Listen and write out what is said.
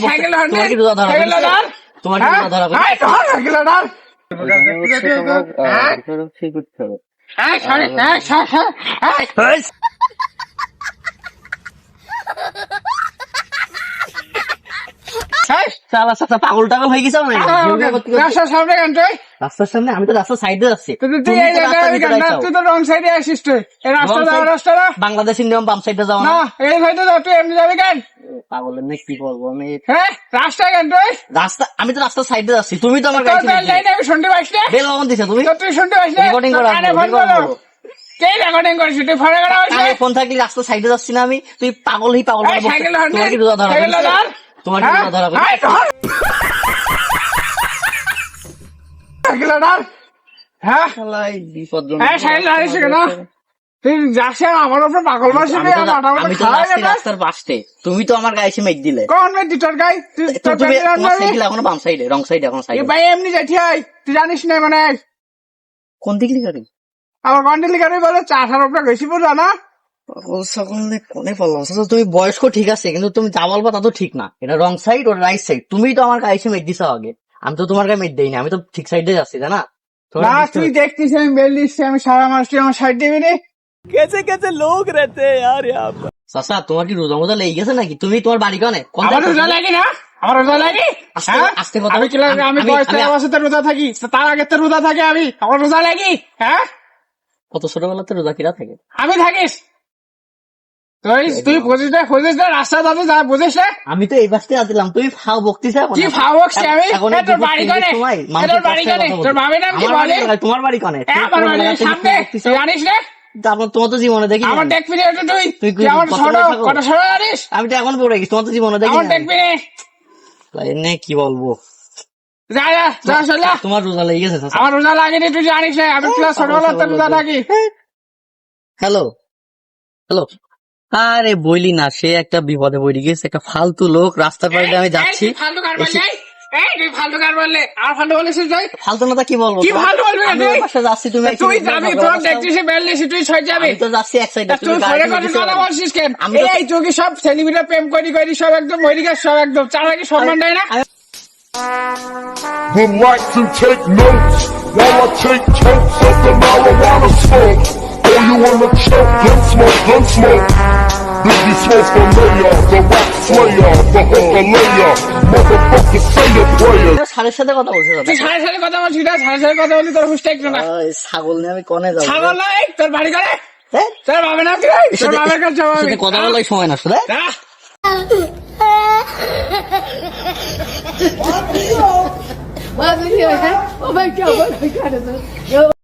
Cycle তোমার কি রোজা ধরা সাইকেল ধর তোমার কি রোজা ধরা এই ধর সাইকেল ধর ঠিক করতে হবে চালা চাচা পাগল টাগল হয়ে গেছে রাস্তার সামনে কেন তুই রাস্তার সামনে আমি তো রাস্তার সাইডে যাচ্ছি তুই এই তুই তো রং সাইডে আসিস তুই এই রাস্তাটা বাংলাদেশের নিয়ম বাম সাইডে যাও না এই সাইডে যাও তুই এমনি যাবি কেন পাগলের না কি বলবো আমি হ্যাঁ রাস্তা কেন তুই রাস্তা আমি তো রাস্তার সাইডে যাচ্ছি তুমি তো আমার গাড়ি আমি শুনতে পাইস না বেল কখন দিছো তুমি তুই শুনতে পাইস না রেকর্ডিং করা কে রেকর্ডিং করিস তুই ফোনে করা হয়েছে ফোন থাকলে রাস্তার সাইডে যাচ্ছি না আমি তুই পাগল সাইকেল তোমার কি রোজা ধরা তোমার কি রোজা ধরা সাইকেল ধর হ্যাঁ বিপজ্জনক সাইকেল ধরিস কেন তুই যাস আমার উপরে পাগল মারছিস আমি তো যাচ্ছি রাস্তার পাশে তুমি তো আমার গায়ে এসে মেঘ দিলে কোন মেঘ তোর গায়ে তুমি সাইকেল এখনো বাম সাইডে রং সাইডে এখন সাইডে ভাই এমনি যাচ্ছি তুই জানিস না মানে কোন দিকে গাড়ি আমার কন্ডিলি গাড়ি বলে 4-18 উপরে বেশি পড়া না কোনে পড়লাম তুমি বয়স্ক ঠিক আছে কিন্তু তুমি যা বলবা তা তো ঠিক না এটা রং সাইড ওর রাইট সাইড তুমি তো আমার গায়ে এসে মেঘ দিছো আগে আমি তো তোমার গায়ে মেঘ দেইনি আমি তো ঠিক সাইডে যাচ্ছি তাই না না তুই দেখতিস আমি বেল দিচ্ছি আমি সারা মাসটি আমার সাইড দিবি নি कैसे कैसे लोग रहते हैं यार यहाँ पर চাচা তোমার কি রোজা মোজা লেগে গেছে নাকি তুমি তোমার বাড়ি কানে আমার রোজা লাগে না আমার রোজা লাগে আস্তে কথা আমি আমি 13 বছর রোজা থাকি তার আগে তো রোজা থাকে আমি আমার রোজা লাগি হ্যাঁ কত ছোটবেলাতে রোজা কিরা থাকে আমি থাকিস তুই বুঝিস না রাস্তা দাদু যা বুঝিস না আমি তো এই বাসতে আসলাম তুমি ফাও বকতিছে কি ফাও বকছি আমি তোর বাড়ি কানে তোর বাড়ি কানে তোর ভাবের নাম কি বলে তোমার বাড়ি কানে আমার বাড়ি সামনে জানিস না তারপর তোমার তো জীবনে দেখি আমার দেখবি না তুই আমার ছোট কত ছোট জানিস আমি তো এখন পড়ে গেছি তোমার তো জীবনে দেখি আমার দেখবি না কি বলবো যা চল তোমার রোজা লেগে গেছে আমার রোজা লাগেনি তুই জানিস না আমি ক্লাস ছোটবেলাতে রোজা থাকি হ্যালো আরে বইলি না সে একটা বিপদে পড়ে গেছে একটা ফালতু লোক রাস্তার পাড়ে আমি যাচ্ছি ফালতু না কি বলবো কি ভালো বলবি যাচ্ছি তুমি তুই যাবি তোর দেখছিস বেল দিছিস তুই ছয় যাবি তো যাচ্ছি এক সাইডে তুই ফোনে কথা বলছিস কেন এই তুই কি সব সেলিব্রিটি প্রেম করি সব একদম মরি গেছে সব একদম চালা কি সম্মান দেয় না Would like to take notes while I take totes of the marijuana smoke. Oh, you wanna choke? Gun smoke. Biggie Smoke the mayor, the rap slayer, the hooker layer. Motherfucker, say a prayer. সারের সাথে কথা বলছিস তুই সারের সাথে কথা বলছিস না সারের সাথে কথা বলি তোর হুঁশটা একটু না ছাগল নিয়ে আমি কোনে যাবো ছাগল না তোর বাড়ি করে তোর ভাবে না তোর ভাবের কাছে কথা বলার সময় না শুধু What video? Oh my god, what my god.